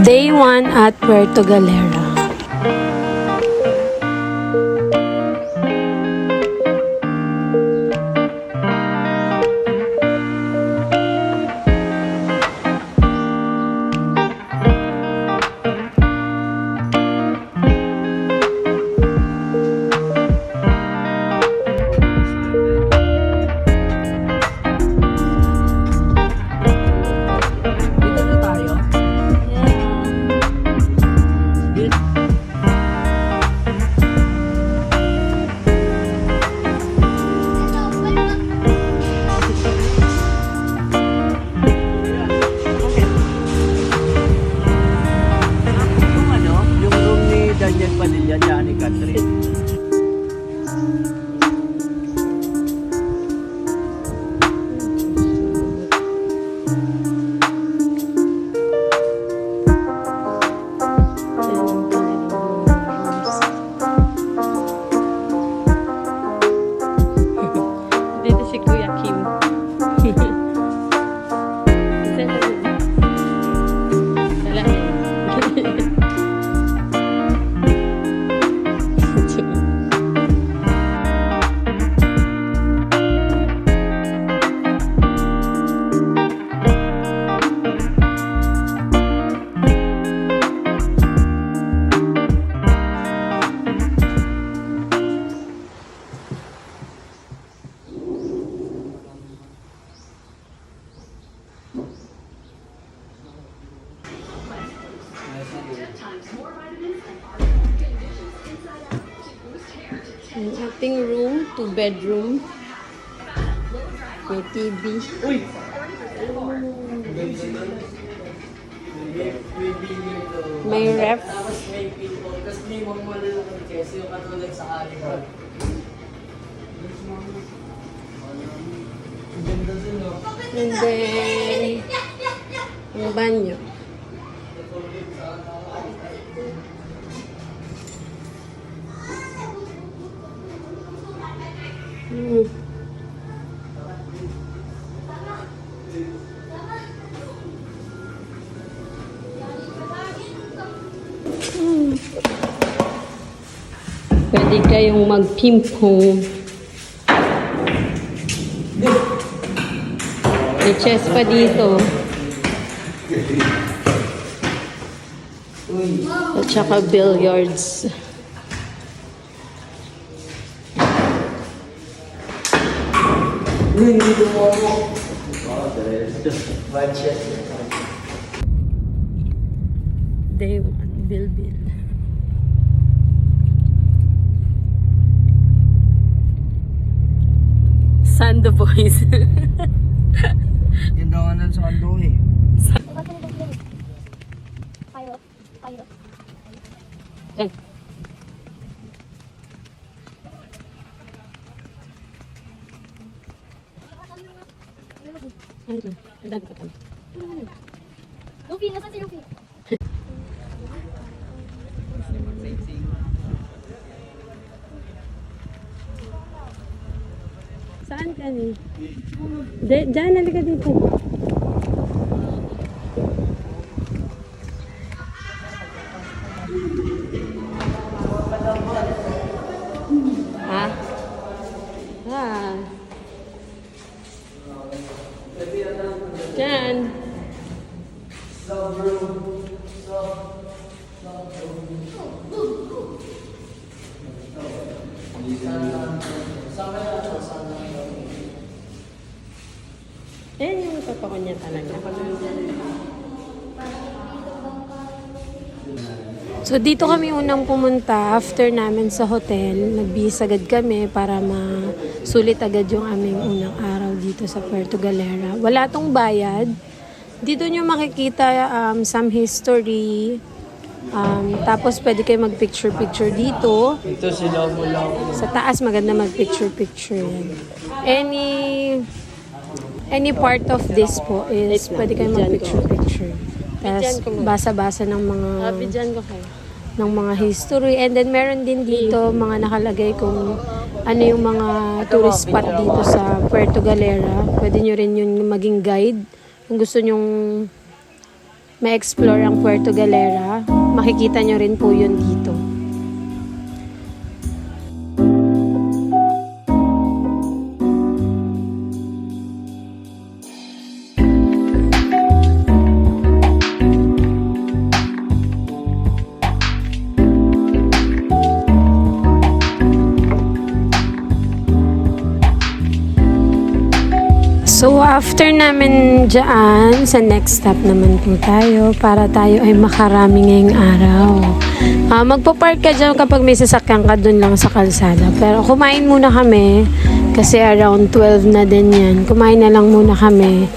Day 1 at Puerto Galera. Daniel Padilla, Johnny Catherine. Dito si Kuya Kim. Ang ating room, 2 bedroom. May TV. Uy! May ref. Tapos may people, tapos may mamamala lang kami kasi yung katulad sa Alipad. Ang ganda dun, no? And then, ang banyo. Hmm. Pwede kayong mag-pimpong. May chess pa dito. At saka billiards. Uy, hindi mo ako. Oh, diretso. Budget. Day 1, Bilbil. Sando Boys. Yung dawanan sa Ando eh. Yan. Luffy, nasa si Luffy? Saan ka ni? Diyan, halika dito. Ha? Ah. Diyan. Ayan yung totoo niya talaga. So dito kami unang pumunta after namin sa hotel. Nagbihis agad kami para masulit agad yung aming unang araw dito sa Puerto Galera. Wala tong bayad. Dito nyo makikita some history. Tapos pwede kayo mag-picture-picture dito. Ito sila mo lang. Sa taas maganda mag-picture-picture yan. Any part of this po is pwede kayo mag-picture-picture. Tapos basa-basa ng mga history. And then meron din dito mga nakalagay kung ano yung mga tourist spot dito sa Puerto Galera. Pwede nyo rin yung maging guide kung gusto nyong ma-explore ang Puerto Galera, makikita nyo rin po yun dito. So, after namin dyan, sa next stop naman po tayo para tayo ay makarami ngayong araw. Magpa-park ka dyan kapag may sasakyan ka dun lang sa kalsada. Pero kumain muna kami kasi around 12 na din yan. Kumain na lang muna kami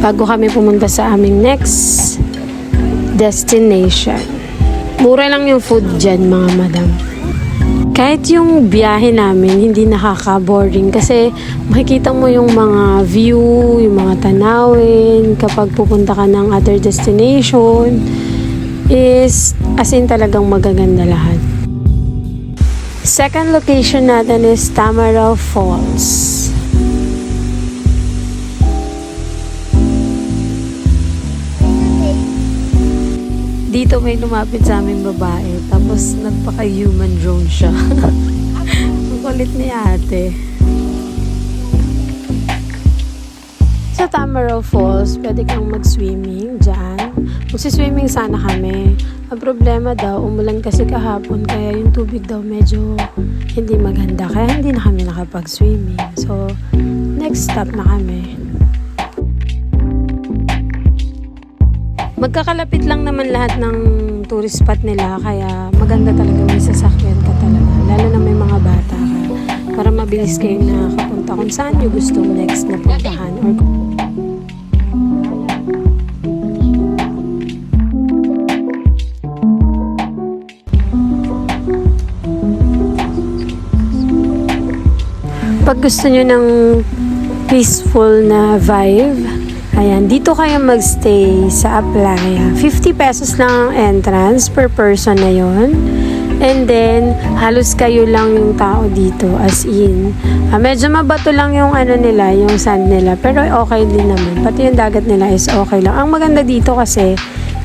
bago kami pumunta sa aming next destination. Mura lang yung food dyan, mga madam. Kahit yung biyahe namin, hindi nakaka-boring kasi makikita mo yung mga view, yung mga tanawin kapag pupunta ka ng other destination is as in talagang magaganda lahat. Second location natin is Tamaraw Falls. Dito may lumapit sa aming babae, tapos nagpaka-human drone siya. Ang kulit ni ate. Sa Tamaraw Falls, pwede kang mag-swimming dyan. Magsiswimming sana kami. Ang problema daw, umulan kasi kahapon, kaya yung tubig daw medyo hindi maganda. Kaya hindi na kami nakapag-swimming. So, next stop na kami. Magkakalapit lang naman lahat ng tourist spot nila, kaya maganda talaga, may sasakyan ka talaga. Lalo na may mga bata ka. Para mabilis kayo nakapunta kung saan nyo gustong next na puntahan. Or pag gusto nyo ng peaceful na vibe, ayan, dito kayo magstay sa Aplaya. 50 pesos lang ang entrance per person na yon. And then, halos kayo lang yung tao dito, as in. Medyo mabato lang yung ano nila, yung sand nila, pero okay din naman. Pati yung dagat nila is okay lang. Ang maganda dito kasi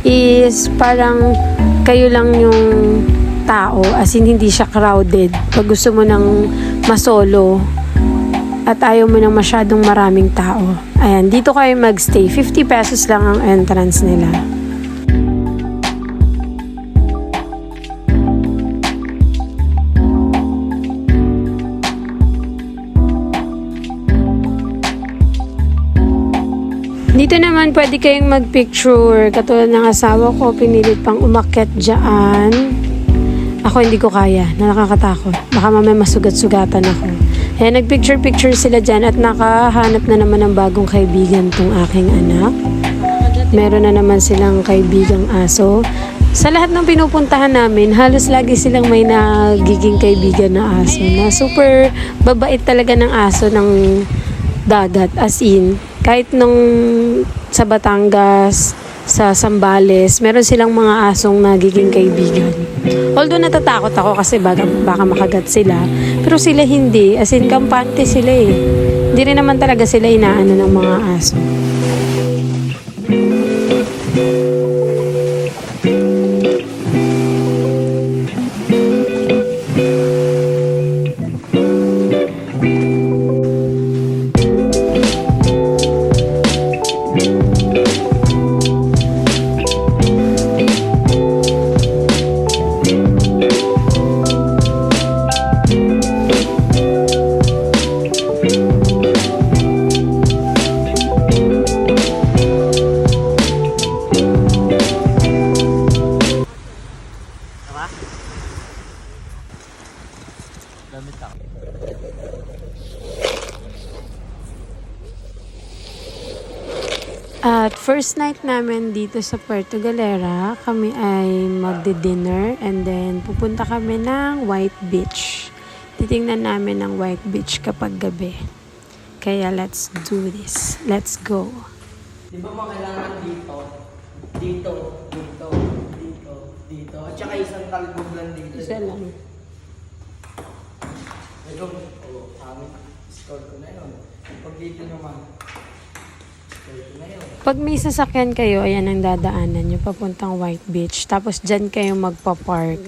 is parang kayo lang yung tao, as in hindi siya crowded. Pag gusto mo ng masolo, at ayaw mo ng masyadong maraming tao. Ayan, dito kayo magstay. 50 pesos lang ang entrance nila. Dito naman pwede kayong magpicture. Katulad ng asawa ko, pinilit pang umakyat dyan. Ako hindi ko kaya, nakakatakot. Baka mamaya masugat-sugatan ako. Ayan, nagpicture-picture sila dyan at nakahanap na naman ng bagong kaibigan tong aking anak. Meron na naman silang kaibigang aso. Sa lahat ng pinupuntahan namin, halos lagi silang may nagiging kaibigan na aso na super babait talaga ng aso ng dagat. As in, kahit nung sa Batangas, sa Zambales, meron silang mga asong nagiging kaibigan. Although natatakot ako kasi baka makagat sila, pero sila hindi, as in kampante sila eh. Hindi rin naman talaga sila inaano ng mga aso. At first night namin dito sa Puerto Galera, kami ay magdi-dinner and then pupunta kami ng White Beach. Titingnan namin ng White Beach kapag gabi. Kaya let's do this. Let's go. Di ba makailangan dito? Dito, dito, dito, dito. At saka isang talbog lang dito. Isa lang. Ito, amin. Score ko na yun. Pag dito naman. Pag may sasakyan kayo, ayan ang dadaanan nyo, papuntang White Beach. Tapos dyan kayo magpa-park.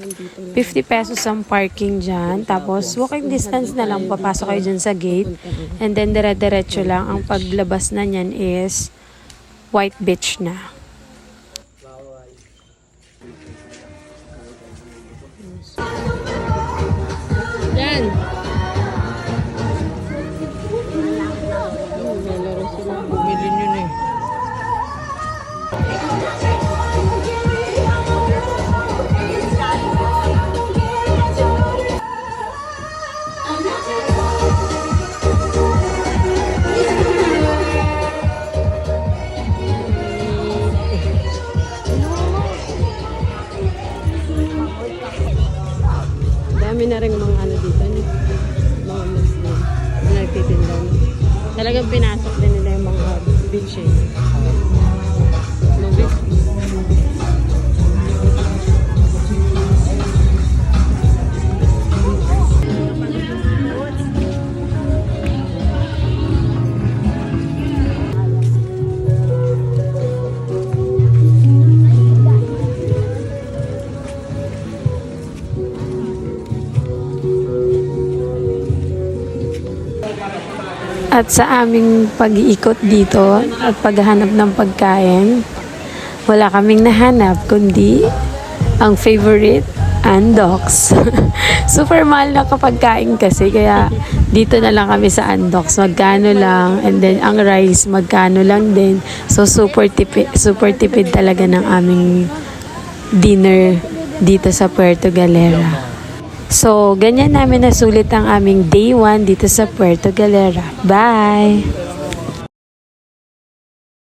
50 pesos ang parking dyan. Tapos walking distance na lang, papasok kayo dyan sa gate. And then dire-diretso lang. Ang paglabas na nyan is White Beach na. Yan. Bumili nyo na eh. Dami na rin mga ano dito, mga Muslim na nagtitinda. Talagang pinasok din nila yung mga beach eh. No beach. At sa aming pag-iikot dito at paghahanap ng pagkain, wala kaming nahanap kundi ang favorite, Andox. Super mahal na kapag kain kasi kaya dito na lang kami sa Andox. Magkano lang, and then ang rice magkano lang din. So super tipid talaga ng aming dinner dito sa Puerto Galera. So, ganyan namin nasulit ang aming day 1 dito sa Puerto Galera. Bye!